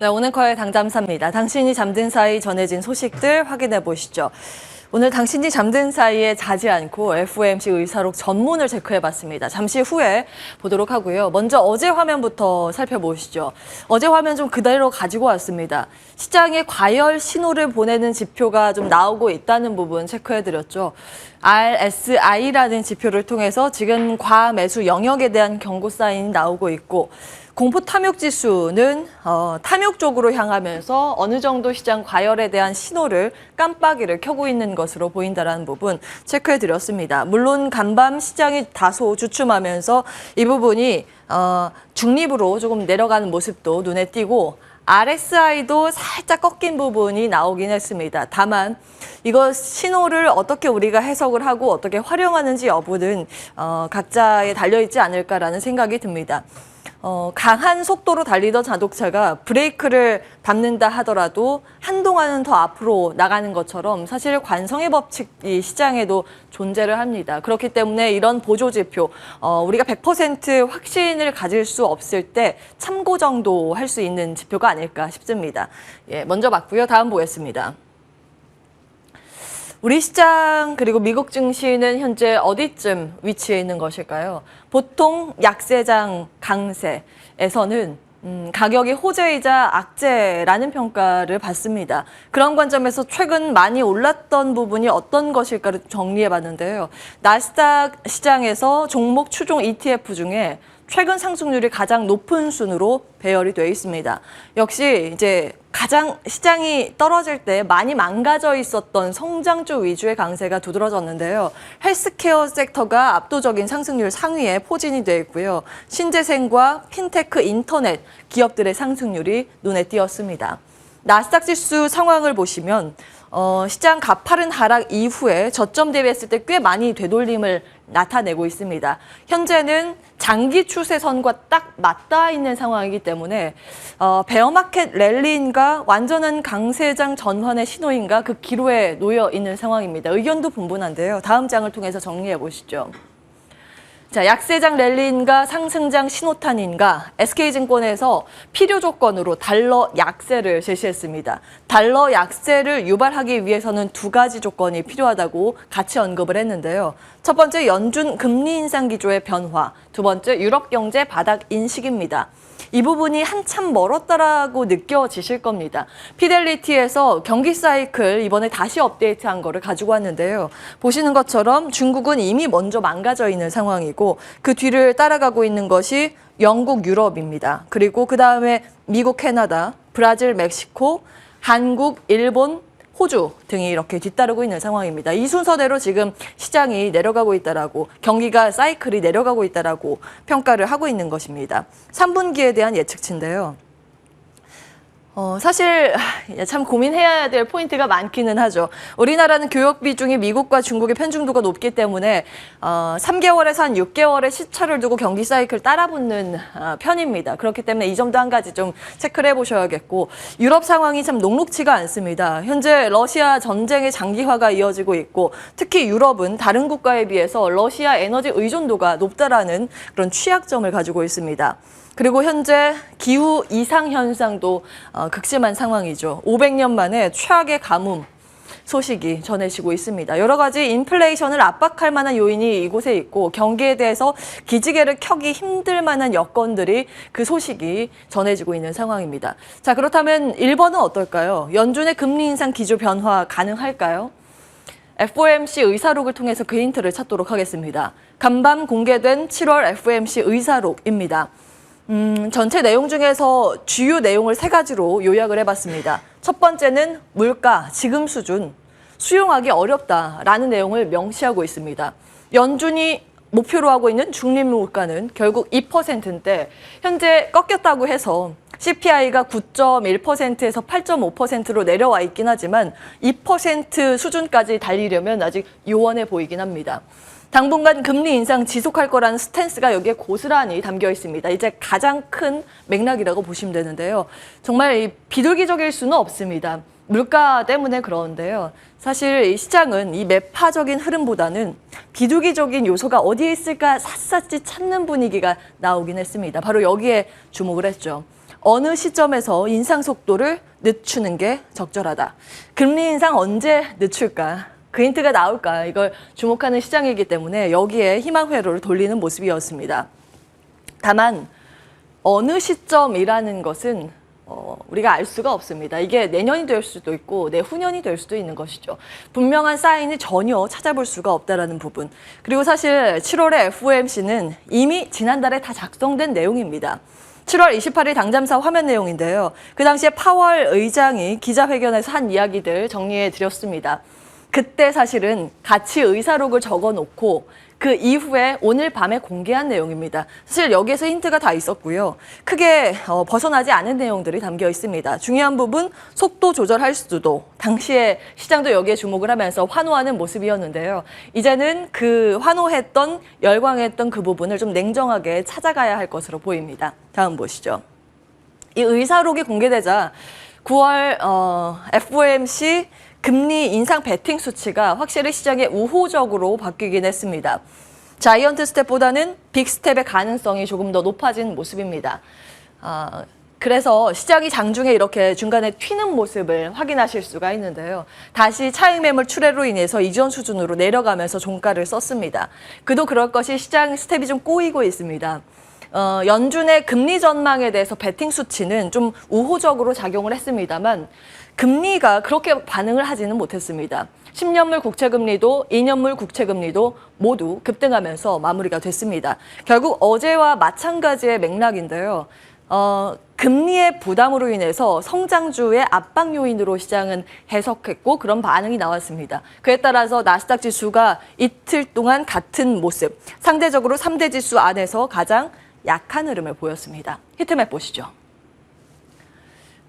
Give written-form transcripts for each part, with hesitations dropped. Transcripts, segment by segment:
네, 오늘커의 당잠사입니다. 당신이 잠든 사이 전해진 소식들 확인해 보시죠. 오늘 당신이 잠든 사이에 자지 않고 FOMC 의사록 전문을 체크해봤습니다. 잠시 후에 보도록 하고요. 먼저 어제 화면부터 살펴보시죠. 어제 화면 좀 그대로 가지고 왔습니다. 시장에 과열 신호를 보내는 지표가 좀 나오고 있다는 부분 체크해드렸죠. RSI라는 지표를 통해서 지금 과매수 영역에 대한 경고 사인이 나오고 있고, 공포 탐욕 지수는 탐욕 쪽으로 향하면서 어느 정도 시장 과열에 대한 신호를 깜빡이를 켜고 있는 것으로 보인다는 부분 체크해드렸습니다. 물론 간밤 시장이 다소 주춤하면서 이 부분이 중립으로 조금 내려가는 모습도 눈에 띄고, RSI도 살짝 꺾인 부분이 나오긴 했습니다. 다만 이거 신호를 어떻게 우리가 해석을 하고 어떻게 활용하는지 여부는 각자에 달려있지 않을까라는 생각이 듭니다. 강한 속도로 달리던 자동차가 브레이크를 밟는다 하더라도 한동안은 더 앞으로 나가는 것처럼 사실 관성의 법칙이 시장에도 존재를 합니다. 그렇기 때문에 이런 보조지표, 우리가 100% 확신을 가질 수 없을 때 참고 정도 할 수 있는 지표가 아닐까 싶습니다. 예, 먼저 봤고요. 다음 보겠습니다. 우리 시장 그리고 미국 증시는 현재 어디쯤 위치해 있는 것일까요? 보통 약세장 강세에서는 가격이 호재이자 악재라는 평가를 받습니다. 그런 관점에서 최근 많이 올랐던 부분이 어떤 것일까를 정리해봤는데요. 나스닥 시장에서 종목 추종 ETF 중에 최근 상승률이 가장 높은 순으로 배열이 되어 있습니다. 역시 이제 가장 시장이 떨어질 때 많이 망가져 있었던 성장 쪽 위주의 강세가 두드러졌는데요. 헬스케어 섹터가 압도적인 상승률 상위에 포진이 되어 있고요. 신재생과 핀테크, 인터넷 기업들의 상승률이 눈에 띄었습니다. 나스닥 지수 상황을 보시면 시장 가파른 하락 이후에 저점 대비했을 때 꽤 많이 되돌림을 나타내고 있습니다. 현재는 장기 추세선과 딱 맞닿아 있는 상황이기 때문에 베어마켓 랠리인가 완전한 강세장 전환의 신호인가 그 기로에 놓여 있는 상황입니다. 의견도 분분한데요. 다음 장을 통해서 정리해 보시죠. 자, 약세장 랠리인가 상승장 신호탄인가, SK증권에서 필요 조건으로 달러 약세를 제시했습니다. 달러 약세를 유발하기 위해서는 두 가지 조건이 필요하다고 같이 언급을 했는데요. 첫 번째, 연준 금리 인상 기조의 변화, 두 번째, 유럽 경제 바닥 인식입니다. 이 부분이 한참 멀었다라고 느껴지실 겁니다. 피델리티에서 경기 사이클 이번에 다시 업데이트한 거를 가지고 왔는데요. 보시는 것처럼 중국은 이미 먼저 망가져 있는 상황이고 그 뒤를 따라가고 있는 것이 영국, 유럽입니다. 그리고 그 다음에 미국, 캐나다, 브라질, 멕시코, 한국, 일본, 호주 등이 이렇게 뒤따르고 있는 상황입니다. 이 순서대로 지금 시장이 내려가고 있다라고, 경기가 사이클이 내려가고 있다라고 평가를 하고 있는 것입니다. 3분기에 대한 예측치인데요. 사실 참 고민해야 될 포인트가 많기는 하죠. 우리나라는 교역 비중이 미국과 중국의 편중도가 높기 때문에 3개월에서 한 6개월의 시차를 두고 경기 사이클 따라붙는 편입니다. 그렇기 때문에 이 점도 한 가지 좀 체크를 해보셔야겠고, 유럽 상황이 참 녹록치가 않습니다. 현재 러시아 전쟁의 장기화가 이어지고 있고, 특히 유럽은 다른 국가에 비해서 러시아 에너지 의존도가 높다라는 그런 취약점을 가지고 있습니다. 그리고 현재 기후 이상 현상도 극심한 상황이죠. 500년 만에 최악의 가뭄 소식이 전해지고 있습니다. 여러 가지 인플레이션을 압박할 만한 요인이 이곳에 있고, 경기에 대해서 기지개를 켜기 힘들 만한 여건들이, 그 소식이 전해지고 있는 상황입니다. 자, 그렇다면 1번은 어떨까요? 연준의 금리 인상 기조 변화 가능할까요? FOMC 의사록을 통해서 그 힌트를 찾도록 하겠습니다. 간밤 공개된 7월 FOMC 의사록입니다. 전체 내용 중에서 주요 내용을 3가지로 요약을 해봤습니다. 첫 번째는 물가, 지금 수준, 수용하기 어렵다라는 내용을 명시하고 있습니다. 연준이 목표로 하고 있는 중립 물가는 결국 2%인데 현재 꺾였다고 해서 CPI가 9.1%에서 8.5%로 내려와 있긴 하지만 2% 수준까지 달리려면 아직 요원해 보이긴 합니다. 당분간 금리 인상 지속할 거라는 스탠스가 여기에 고스란히 담겨 있습니다. 이제 가장 큰 맥락이라고 보시면 되는데요. 정말 비둘기적일 수는 없습니다. 물가 때문에 그러는데요. 사실 이 시장은 이 매파적인 흐름보다는 비둘기적인 요소가 어디에 있을까 샅샅이 찾는 분위기가 나오긴 했습니다. 바로 여기에 주목을 했죠. 어느 시점에서 인상 속도를 늦추는 게 적절하다. 금리 인상 언제 늦출까? 그 힌트가 나올까? 이걸 주목하는 시장이기 때문에 여기에 희망 회로를 돌리는 모습이었습니다. 다만 어느 시점이라는 것은 우리가 알 수가 없습니다. 이게 내년이 될 수도 있고 내후년이 될 수도 있는 것이죠. 분명한 사인이 전혀 찾아볼 수가 없다라는 부분. 그리고 사실 7월에 FOMC는 이미 지난달에 다 작성된 내용입니다. 7월 28일 당잠사 화면 내용인데요. 그 당시에 파월 의장이 기자회견에서 한 이야기들 정리해 드렸습니다. 그때 사실은 같이 의사록을 적어놓고 그 이후에 오늘 밤에 공개한 내용입니다. 사실 여기에서 힌트가 다 있었고요. 크게 벗어나지 않은 내용들이 담겨 있습니다. 중요한 부분 속도 조절할 수도 당시에 시장도 여기에 주목을 하면서 환호하는 모습이었는데요. 이제는 그 환호했던 열광했던 그 부분을 좀 냉정하게 찾아가야 할 것으로 보입니다. 다음 보시죠. 이 의사록이 공개되자 9월 FOMC 금리 인상 베팅 수치가 확실히 시장에 우호적으로 바뀌긴 했습니다. 자이언트 스텝보다는 빅 스텝의 가능성이 조금 더 높아진 모습입니다. 그래서 시장이 장중에 이렇게 중간에 튀는 모습을 확인하실 수가 있는데요. 다시 차익 매물 출회로 인해서 이전 수준으로 내려가면서 종가를 썼습니다. 그도 그럴 것이 시장 스텝이 좀 꼬이고 있습니다. 연준의 금리 전망에 대해서 베팅 수치는 좀 우호적으로 작용을 했습니다만 금리가 그렇게 반응을 하지는 못했습니다. 10년물 국채금리도 2년물 국채금리도 모두 급등하면서 마무리가 됐습니다. 결국 어제와 마찬가지의 맥락인데요. 금리의 부담으로 인해서 성장주의 압박 요인으로 시장은 해석했고 그런 반응이 나왔습니다. 그에 따라서 나스닥 지수가 이틀 동안 같은 모습, 상대적으로 3대 지수 안에서 가장 약한 흐름을 보였습니다. 히트맵 보시죠.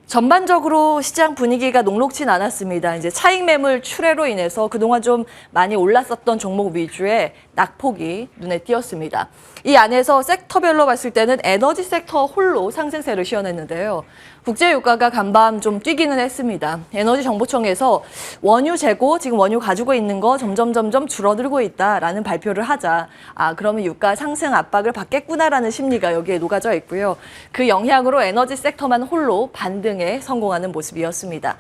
전반적으로 시장 분위기가 녹록진 않았습니다. 이제 차익 매물 출회로 인해서 그동안 좀 많이 올랐었던 종목 위주의 낙폭이 눈에 띄었습니다. 이 안에서 섹터별로 봤을 때는 에너지 섹터 홀로 상승세를 시현했는데요. 국제 유가가 간밤 좀 뛰기는 했습니다. 에너지 정보청에서 원유 재고 지금 원유 가지고 있는 거 점점 줄어들고 있다라는 발표를 하자 그러면 유가 상승 압박을 받겠구나라는 심리가 여기에 녹아져 있고요. 그 영향으로 에너지 섹터만 홀로 반등에 성공하는 모습이었습니다.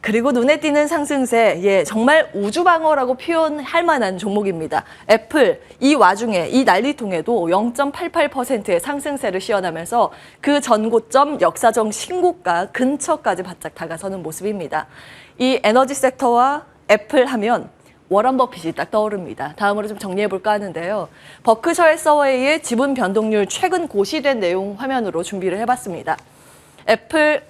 그리고 눈에 띄는 상승세, 정말 우주방어라고 표현할 만한 종목입니다. 애플, 이 와중에 이 난리통에도 0.88%의 상승세를 시현하면서 그 전고점 역사적 신고가 근처까지 바짝 다가서는 모습입니다. 이 에너지 섹터와 애플 하면 워런 버핏이 딱 떠오릅니다. 다음으로 좀 정리해볼까 하는데요. 버크셔 해서웨이의 지분 변동률 최근 고시된 내용 화면으로 준비를 해봤습니다. 애플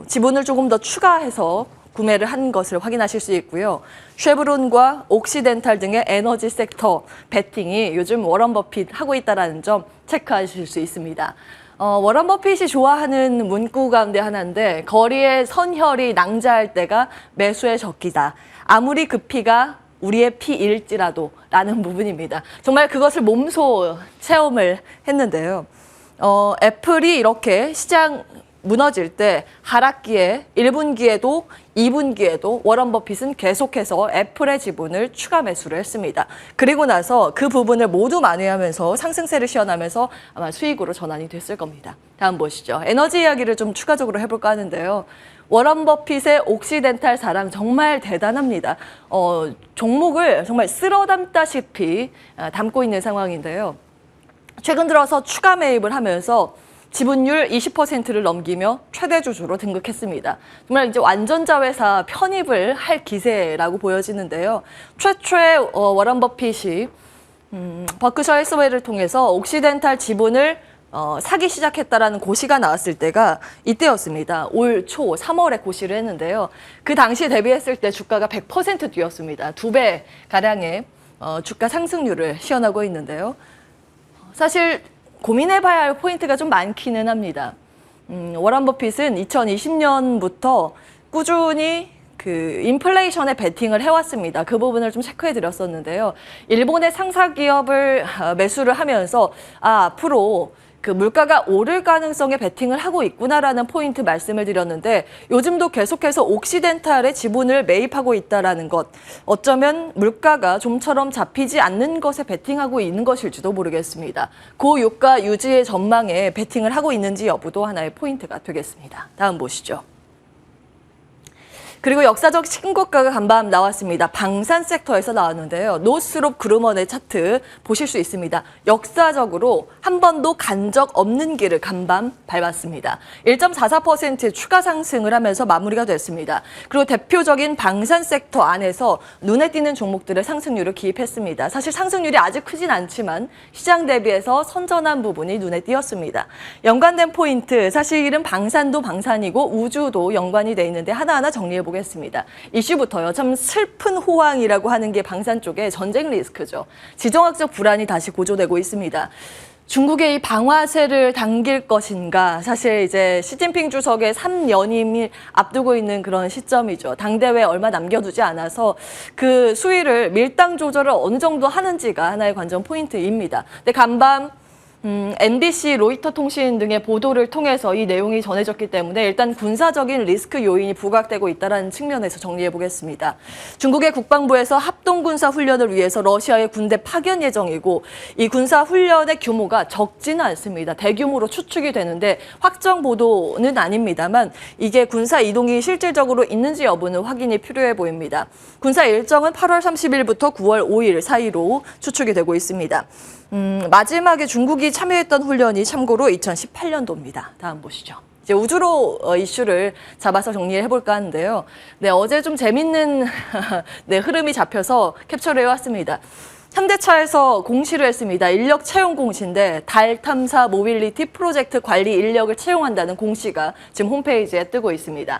지분을 조금 더 추가해서 구매를 한 것을 확인하실 수 있고요. 쉐브론과 옥시덴탈 등의 에너지 섹터 베팅이 요즘 워런 버핏 하고 있다는 점 체크하실 수 있습니다. 워런 버핏이 좋아하는 문구 가운데 하나인데 거리의 선혈이 낭자할 때가 매수의 적기다. 아무리 그 피가 우리의 피일지라도 라는 부분입니다. 정말 그것을 몸소 체험을 했는데요. 애플이 이렇게 시장 무너질 때 하락기에 1분기에도 2분기에도 워런 버핏은 계속해서 애플의 지분을 추가 매수를 했습니다. 그리고 나서 그 부분을 모두 만회하면서 상승세를 시현하면서 아마 수익으로 전환이 됐을 겁니다. 다음 보시죠. 에너지 이야기를 좀 추가적으로 해볼까 하는데요. 워런 버핏의 옥시덴탈 사랑 정말 대단합니다. 종목을 정말 쓸어 담다시피 담고 있는 상황인데요. 최근 들어서 추가 매입을 하면서 지분율 20%를 넘기며 최대 주주로 등극했습니다. 정말 이제 완전자회사 편입을 할 기세라고 보여지는데요. 최초의 워런 버핏이 버크셔 해서웨이를 통해서 옥시덴탈 지분을 사기 시작했다라는 고시가 나왔을 때가 이때였습니다. 올 초 3월에 고시를 했는데요. 그 당시 대비했을 때 주가가 100% 뛰었습니다. 2배 가량의 주가 상승률을 시현하고 있는데요. 사실 고민해봐야 할 포인트가 좀 많기는 합니다. 워런 버핏은 2020년부터 꾸준히 그 인플레이션에 베팅을 해왔습니다. 그 부분을 좀 체크해드렸었는데요. 일본의 상사 기업을 매수를 하면서 앞으로 그 물가가 오를 가능성에 베팅을 하고 있구나라는 포인트 말씀을 드렸는데 요즘도 계속해서 옥시덴탈의 지분을 매입하고 있다라는 것. 어쩌면 물가가 좀처럼 잡히지 않는 것에 베팅하고 있는 것일지도 모르겠습니다. 고유가 유지의 전망에 베팅을 하고 있는지 여부도 하나의 포인트가 되겠습니다. 다음 보시죠. 그리고 역사적 신고가가 간밤 나왔습니다. 방산 섹터에서 나왔는데요. 노스롭 그루먼의 차트 보실 수 있습니다. 역사적으로 한 번도 간 적 없는 길을 간밤 밟았습니다. 1.44% 추가 상승을 하면서 마무리가 됐습니다. 그리고 대표적인 방산 섹터 안에서 눈에 띄는 종목들의 상승률을 기입했습니다. 사실 상승률이 아직 크진 않지만 시장 대비해서 선전한 부분이 눈에 띄었습니다. 연관된 포인트, 사실은 방산도 방산이고 우주도 연관이 돼 있는데 하나하나 정리해 보겠습니다. 이슈부터요. 참 슬픈 호황이라고 하는 게 방산 쪽의 전쟁 리스크죠. 지정학적 불안이 다시 고조되고 있습니다. 중국의 이 방화세를 당길 것인가, 사실 이제 시진핑 주석의 3연임을 앞두고 있는 그런 시점이죠. 당대회 얼마 남겨두지 않아서 그 수위를 밀당 조절을 어느 정도 하는지가 하나의 관전 포인트입니다. 근데 간밤 MBC, 로이터 통신 등의 보도를 통해서 이 내용이 전해졌기 때문에 일단 군사적인 리스크 요인이 부각되고 있다는 측면에서 정리해 보겠습니다. 중국의 국방부에서 합동군사 훈련을 위해서 러시아의 군대 파견 예정이고 이 군사 훈련의 규모가 적지는 않습니다. 대규모로 추측이 되는데 확정 보도는 아닙니다만 이게 군사 이동이 실질적으로 있는지 여부는 확인이 필요해 보입니다. 군사 일정은 8월 30일부터 9월 5일 사이로 추측이 되고 있습니다. 마지막에 중국이 참여했던 훈련이 참고로 2018년도입니다. 다음 보시죠. 이제 우주로 이슈를 잡아서 정리를 해볼까 하는데요. 네, 어제 좀 재밌는 네, 흐름이 잡혀서 캡처를 해왔습니다. 현대차에서 공시를 했습니다. 인력 채용 공시인데 달 탐사 모빌리티 프로젝트 관리 인력을 채용한다는 공시가 지금 홈페이지에 뜨고 있습니다.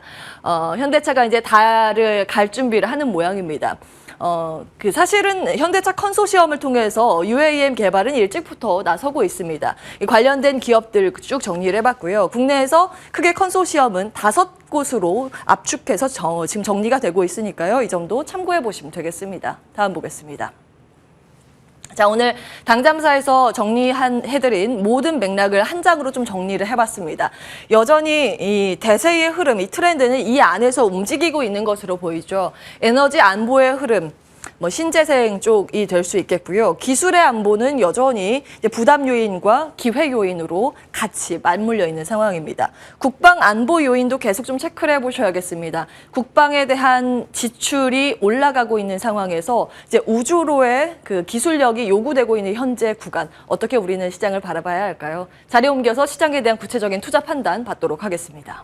현대차가 이제 달을 갈 준비를 하는 모양입니다. 사실은 현대차 컨소시엄을 통해서 UAM 개발은 일찍부터 나서고 있습니다. 관련된 기업들 쭉 정리를 해봤고요. 국내에서 크게 컨소시엄은 5곳으로 압축해서 지금 정리가 되고 있으니까요. 이 정도 참고해 보시면 되겠습니다. 다음 보겠습니다. 자, 오늘 당잠사에서 정리해드린 모든 맥락을 한 장으로 좀 정리를 해봤습니다. 여전히 이 대세의 흐름, 이 트렌드는 이 안에서 움직이고 있는 것으로 보이죠. 에너지 안보의 흐름, 신재생 쪽이 될 수 있겠고요. 기술의 안보는 여전히 이제 부담 요인과 기회 요인으로 같이 맞물려 있는 상황입니다. 국방 안보 요인도 계속 좀 체크를 해보셔야겠습니다. 국방에 대한 지출이 올라가고 있는 상황에서 이제 우주로의 그 기술력이 요구되고 있는 현재 구간, 어떻게 우리는 시장을 바라봐야 할까요? 자리 옮겨서 시장에 대한 구체적인 투자 판단 받도록 하겠습니다.